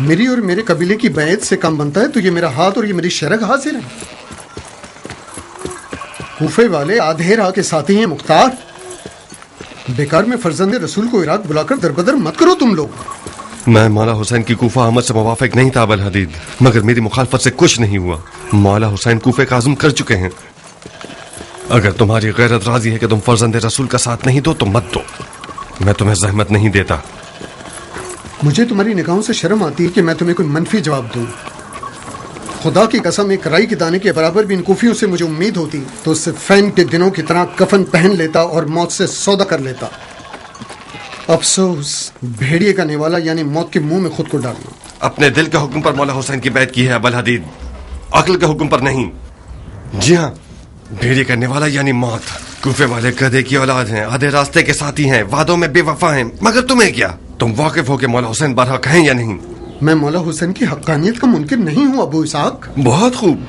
मेरी और मेरे कबीले की बैत से काम बनता है तो ये मेरा हाथ और ये मेरी शरग हाजिर है। कूफे वाले आधे राह के साथी हैं मुख्तार। बेकार में फर्जंद रसूल को इराक बुलाकर दरबदर मत करो तुम लोग। मैं मौला हुसैन की कूफा आमद से मुवाफिक नहीं था अबल हदीद, मगर मेरी मुखालफत से कुछ नहीं हुआ। मौला हुसैन कूफे का आज़म कर चुके हैं। अगर तुम्हारी गैरत राजी है कि तुम फर्जंद रसूल का साथ नहीं दो तो मत दो, मैं तुम्हें जहमत नहीं देता। मुझे तुम्हारी निगाहों से शर्म आती है कि मैं तुम्हें कोई मनफी जवाब दूं। खुदा की कसम एक राई के दाने के बराबर भी इन कूफियों से मुझे उम्मीद होती तो सिफ़ीन के दिनों की तरह कफन पहन लेता और मौत से सौदा कर लेता। अफसोस भेड़िए का नेवाला यानी मौत के मुंह में खुद को डालना। अपने दिल के हुक्म पर मौला हुसैन की बैत की है अबल हदीद, अक्ल के हुक्म पर नहीं। जी हाँ, भेड़िए का नेवाला यानी मौत। कूफे वाले गधे की औलाद हैं, आधे रास्ते के साथी हैं, वादों में बेवफा हैं, मगर तुम्हें क्या? तुम वाकिफ हो कि मौला हुसैन बरहक हैं या नहीं? मैं मौला हुसैन की हक्कानियत का मुनकिर नहीं हूँ अबू इसहाक। बहुत खूब।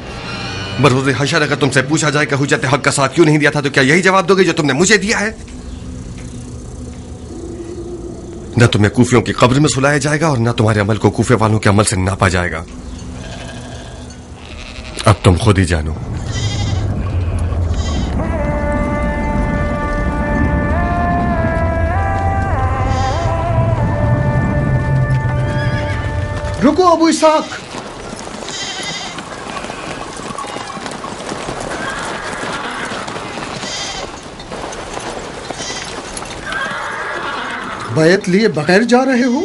बरोज़ हशर अगर तुमसे पूछा जाए कि हुज्जत हक का साथ क्यों नहीं दिया था तो क्या यही जवाब दोगे जो तुमने मुझे दिया है? न तुम्हें कूफियों की कब्र में सुलाया जाएगा और न तुम्हारे अमल को कूफे वालों के अमल से नापा जाएगा। अब तुम खुद ही जानो। रुको अबू इसहाक। बैत लिए बगैर जा रहे हो?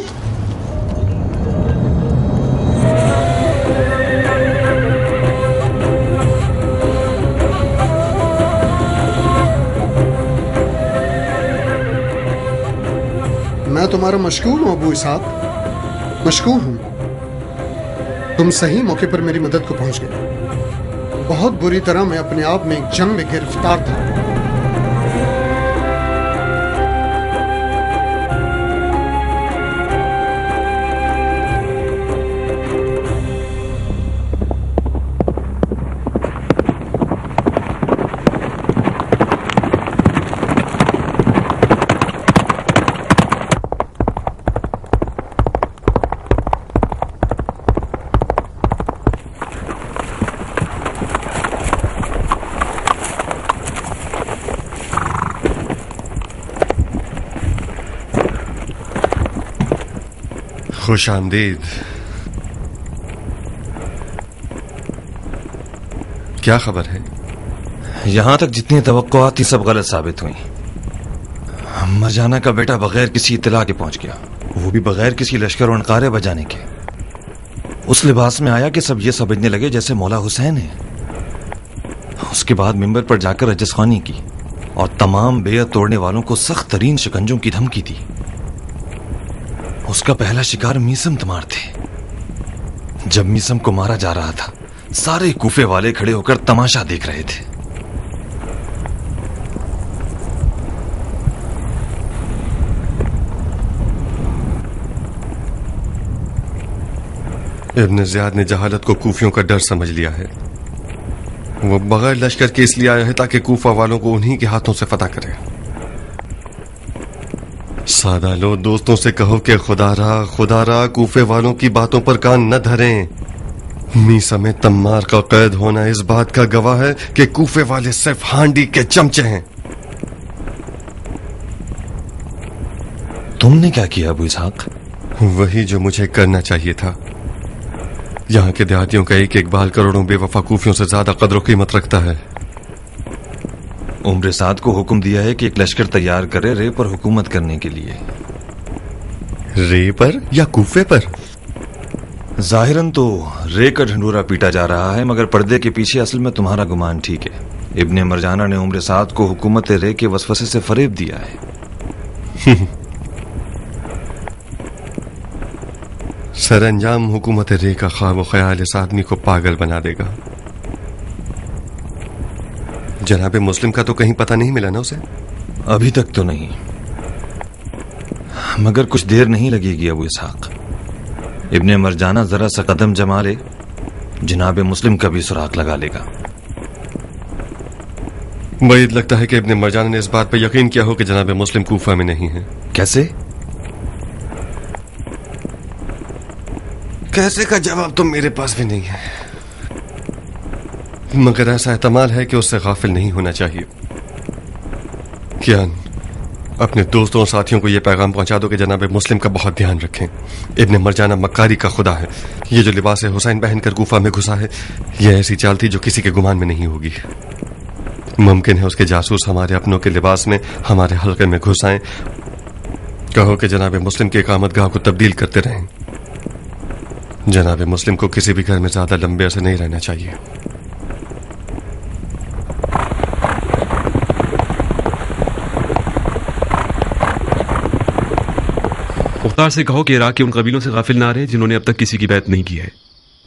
मैं तुम्हारा मशकूर हूं अबू इसहाक, मशकूर हूं। तुम सही मौके पर मेरी मदद को पहुंच गए। बहुत बुरी तरह मैं अपने आप में एक जंग में गिरफ्तार था। खुश आमदीद। क्या खबर है? यहां तक जितनी तवक्कुआत थी सब गलत साबित हुई। मरजाना का बेटा बगैर किसी इत्तला के पहुंच गया, वो भी बगैर किसी लश्कर और नकारे बजाने के। उस लिबास में आया कि सब ये समझने लगे जैसे मौला हुसैन है। उसके बाद मिंबर पर जाकर रजस्खानी की और तमाम बेयत तोड़ने वालों को सख्त तरीन शिकंजों की धमकी दी। उसका पहला शिकार मीसम तमार थे। जब मीसम को मारा जा रहा था सारे कूफे वाले खड़े होकर तमाशा देख रहे थे। इब्न ज़ियाद ने जहालत को कूफियों का डर समझ लिया है। वो बगैर लश्कर के इसलिए आया है ताकि कूफा वालों को उन्हीं के हाथों से फतह करे। सादा लो, दोस्तों से कहो कि खुदा रा कूफे वालों की बातों पर कान न धरें। मीसा में तम्मार का कैद होना इस बात का गवाह है कि कूफे वाले सिर्फ हांडी के चमचे हैं। तुमने क्या किया अबू इसहाक? वही जो मुझे करना चाहिए था। यहाँ के देहातियों का एक एक बाल करोड़ों बेवफा कूफियों से ज्यादा कदर कीमत रखता है। उम्र साद को हुक्म दिया है कि एक लश्कर तैयार करे रे पर हुकूमत करने के लिए। रे पर या कूफे पर? जाहिरन तो रे का ढंडूरा पीटा जा रहा है, मगर पर्दे के पीछे असल में तुम्हारा गुमान ठीक है। इब्ने मरजाना ने उम्र साद को हुकूमत रे के वसवसे से फरेब दिया है। सरअंजाम हुकूमत रे का ख्वाब व ख्याल इस आदमी को पागल बना देगा। जनाब मुस्लिम का तो कहीं पता नहीं मिला ना उसे? अभी तक तो नहीं, मगर कुछ देर नहीं लगेगी अबू इसहाक। इब्ने मरजाना जरा सा कदम जमा ले, जनाब मुस्लिम का भी सुराग लगा लेगा। मुझे लगता है कि इब्ने मरजाना ने इस बात पर यकीन किया हो कि जनाब मुस्लिम कूफा में नहीं है। कैसे? कैसे का जवाब तो मेरे पास भी नहीं है, मगर ऐसा एहतमाल है कि उससे गाफिल नहीं होना चाहिए। क्या अपने दोस्तों और साथियों को यह पैगाम पहुंचा दो कि जनाब मुस्लिम का बहुत ध्यान रखें। इब्ने मरजाना मक्कारी का खुदा है। ये जो लिबास हुसैन पहनकर कूफा में घुसा है, यह ऐसी चाल थी जो किसी के गुमान में नहीं होगी। मुमकिन है उसके जासूस हमारे अपनों के लिबास में हमारे हल्के में घुस आए। कहो कि जनाब मुस्लिम की इकामतगाह को तब्दील करते रहें। जनाब मुस्लिम को किसी भी घर में ज्यादा लंबे अरसे नहीं रहना चाहिए। मुख्तार से कहो कि इराक के उन कबीलों से गाफिल ना रहे जिन्होंने अब तक किसी की बैत नहीं की है।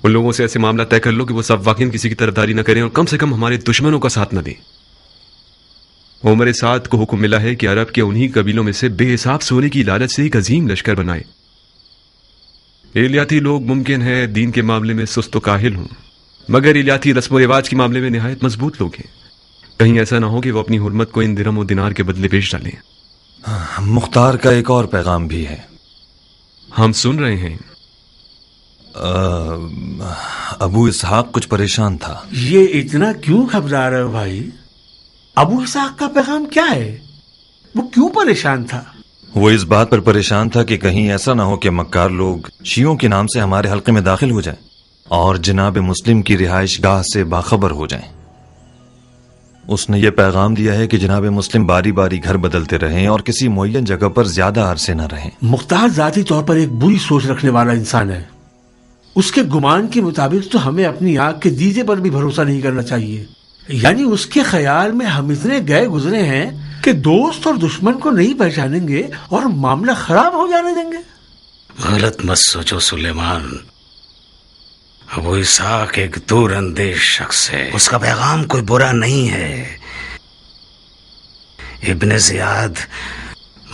उन लोगों से ऐसे मामला तय कर लो कि वो सब वाकई किसी की तरफदारी न करें और कम से कम हमारे दुश्मनों का साथ न दें। उमर साद को हुक्म मिला है कि अरब के उन्हीं कबीलों में से बेहिसाब सोने की लालच से एक अजीम लश्कर बनाए। इलियाती लोग मुमकिन है दीन के मामले में सुस्त व काहिल हों, मगर इलियाती रस्म व रिवाज के मामले में निहायत मजबूत लोग हैं। कहीं ऐसा ना हो कि वो अपनी हुर्मत को इन दिरहम और दिनार के बदले बेच डालें। मुख्तार का एक और पैगाम भी है। हम सुन रहे हैं। अबू इसहाक कुछ परेशान था। ये इतना क्यों घबरा रहे हो भाई? अबू इसहाक का पैगाम क्या है? वो क्यों परेशान था? वो इस बात पर परेशान था कि कहीं ऐसा ना हो कि मक्कार लोग शियों के नाम से हमारे हल्के में दाखिल हो जाएं और जनाब मुस्लिम की रिहाइश गाह से बाखबर हो जाएं। उसने ये पैगाम दिया है कि जनाब मुस्लिम बारी बारी घर बदलते रहें और किसी मुअय्यन जगह पर ज्यादा अरसे न रहें। मुख्तार जाती तौर पर एक बुरी सोच रखने वाला इंसान है। उसके गुमान के मुताबिक तो हमें अपनी आंख के दीजे पर भी भरोसा नहीं करना चाहिए। यानी उसके ख्याल में हम इतने गए गुजरे हैं कि दोस्त और दुश्मन को नहीं पहचानेंगे और मामला खराब हो जाने देंगे। गलत मत सोचो सुलेमान। अबू इसहाक एक दूर अंदेश शख्स है। उसका पैगाम कोई बुरा नहीं है। इब्ने ज़ियाद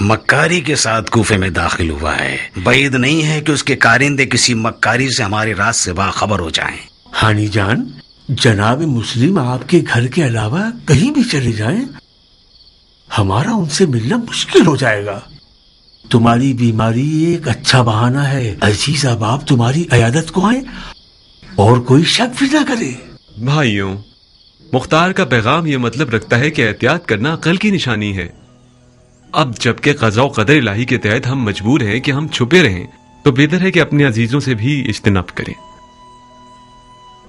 मक्कारी के साथ कूफे में दाखिल हुआ है। बैद नहीं है कि उसके कारिंदे किसी मक्कारी से हमारे राज से बाखबर हो जाएं। हानी जान, जनाब मुस्लिम आपके घर के अलावा कहीं भी चले जाएं, हमारा उनसे मिलना मुश्किल हो जाएगा। तुम्हारी बीमारी एक अच्छा बहाना है। अजीज अहबाब तुम्हारी अयादत को आए और कोई शक भी ना करे। भाइयों, मुख्तार का पैगाम ये मतलब रखता है कि एहतियात करना अक्ल की निशानी है। अब जबकि क़ज़ा व क़दर इलाही के तहत हम मजबूर हैं कि हम छुपे रहें, तो बेहतर है कि अपने अजीजों से भी इज्तिनाब करें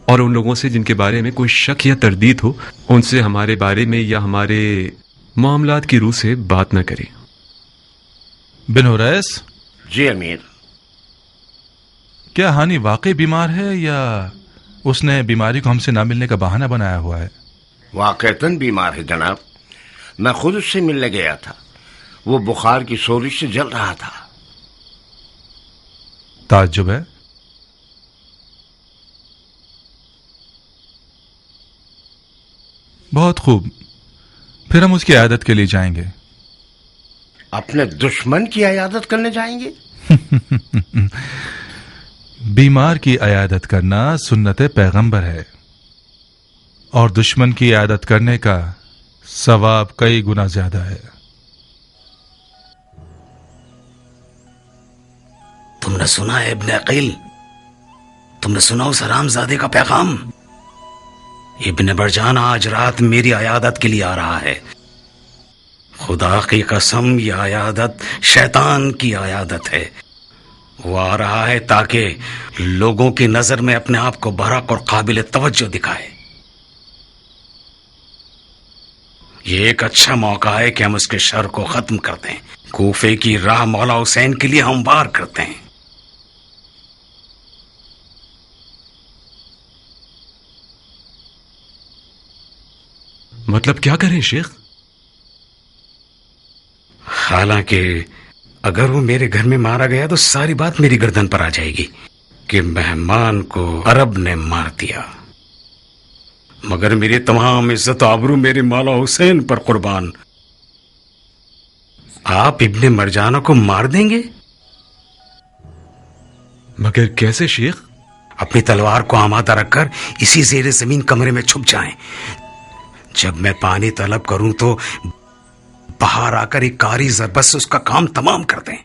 और उन लोगों से जिनके बारे में कोई शक या तरदीद हो, उनसे हमारे बारे में या हमारे मामलात की रूह से बात न करें। बिन हुरैस। जी अमीर। क्या हानी वाकई बीमार है या उसने बीमारी को हमसे ना मिलने का बहाना बनाया हुआ है? वाकईतन बीमार है जनाब। मैं खुद उससे मिलने गया था। वो बुखार की सोरिश से जल रहा था। ताज्जुब है। बहुत खूब, फिर हम उसकी इयादत के लिए जाएंगे। अपने दुश्मन की इयादत करने जाएंगे? बीमार की इयादत करना सुन्नत पैगंबर है और दुश्मन की इयादत करने का सवाब कई गुना ज्यादा है। तुमने सुना है इब्ने अकील? तुमने सुना उस हरामजादे का पैगाम? इब्ने मरजाना आज रात मेरी अयादत के लिए आ रहा है। खुदा की कसम, यह अयादत शैतान की अयादत है। वो आ रहा है ताकि लोगों की नजर में अपने आप को बरक और काबिल तवज्जो दिखाए। ये एक अच्छा मौका है कि हम उसके शर को खत्म कर दें। कूफे की राह मौला हुसैन के लिए हमवार करते हैं। मतलब क्या करें शेख? हालांकि अगर वो मेरे घर में मारा गया तो सारी बात मेरी गर्दन पर आ जाएगी कि मेहमान को अरब ने मार दिया। मगर मेरी तमाम इज्जत आबरू मेरे मौला हुसैन पर कुर्बान। आप इब्ने मरजाना को मार देंगे? मगर कैसे शेख? अपनी तलवार को आमादा रखकर इसी ज़ेरे जमीन कमरे में छुप जाएं। जब मैं पानी तलब करूं तो बाहर आकर एक कारी ज़रबत से उसका काम तमाम कर दें।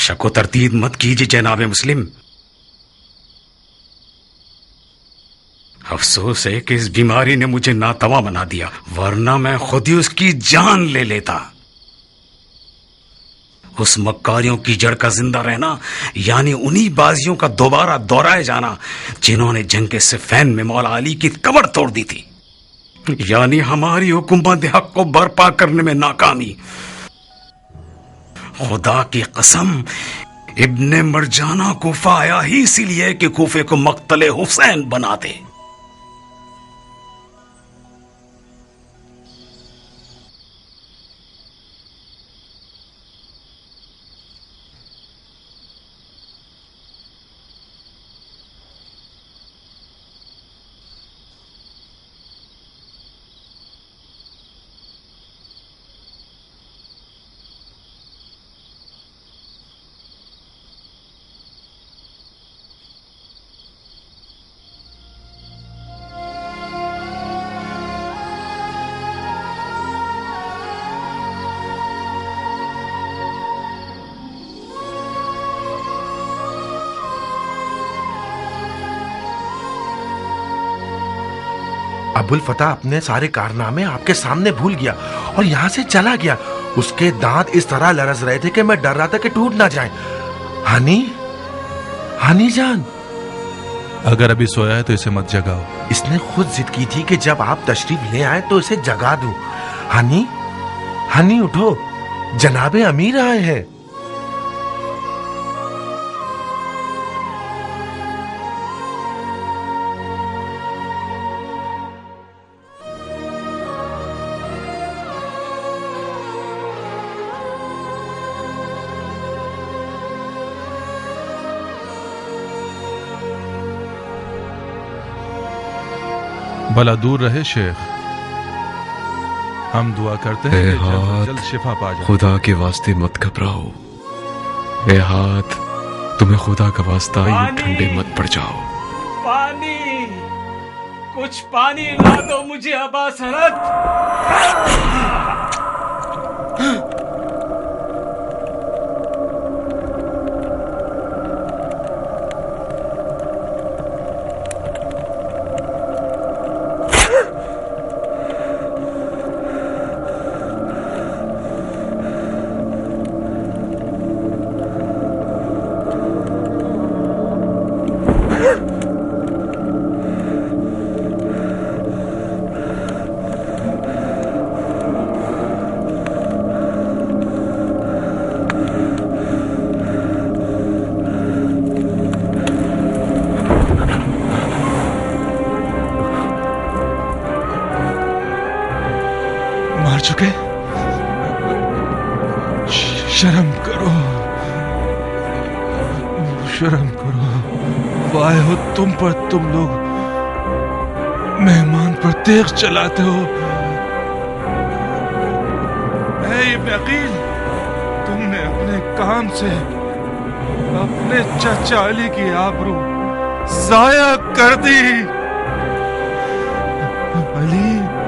शको तरतीब मत कीजिए जनाब मुस्लिम। अफसोस है कि इस बीमारी ने मुझे नातवा बना दिया, वरना मैं खुद ही उसकी जान ले लेता। उस मक्कारियों की जड़ का जिंदा रहना यानी उन्हीं बाजियों का दोबारा दोहराए जाना जिन्होंने जंग के सिफ़ैन में मौला अली की कमर तोड़ दी थी, यानी हमारी हुकूमत हक को बर्पा करने में नाकामी। खुदा की कसम, इब्ने मरजाना कूफा आया ही इसीलिए कि कूफे को मक्तले हुसैन बना दे। अबुल फतह अपने सारे कारनामे आपके सामने भूल गया और यहाँ से चला गया। उसके दांत इस तरह लरज रहे थे कि मैं डर रहा था कि टूट ना जाएं। हनी जान, अगर अभी सोया है तो इसे मत जगाओ। इसने खुद जिद की थी कि जब आप तशरीफ ले आए तो इसे जगा दूं। हनी उठो, जनाबे अमीर आए हैं। भला दूर रहे शेख, हम दुआ करते हैं कि जल्द शिफा पा जाए। खुदा के वास्ते मत घबराओ। ए हाथ, तुम्हें खुदा का वास्ता, ये ठंडे मत पड़ जाओ। पानी, कुछ पानी ला दो मुझे अबा सरत। मार चुके? शर्म करो, शर्म करो। वाह हो तुम पर, तुम लोग मेहमान पर तेग चलाते हो। इब्न अकील, तुमने अपने काम से अपने चाचा अली की आबरू जाया कर दी। अली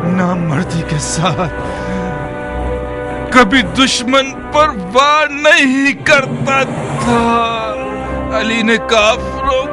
नामर्दी के साथ कभी दुश्मन पर वार नहीं करता था। अली ने काफिरों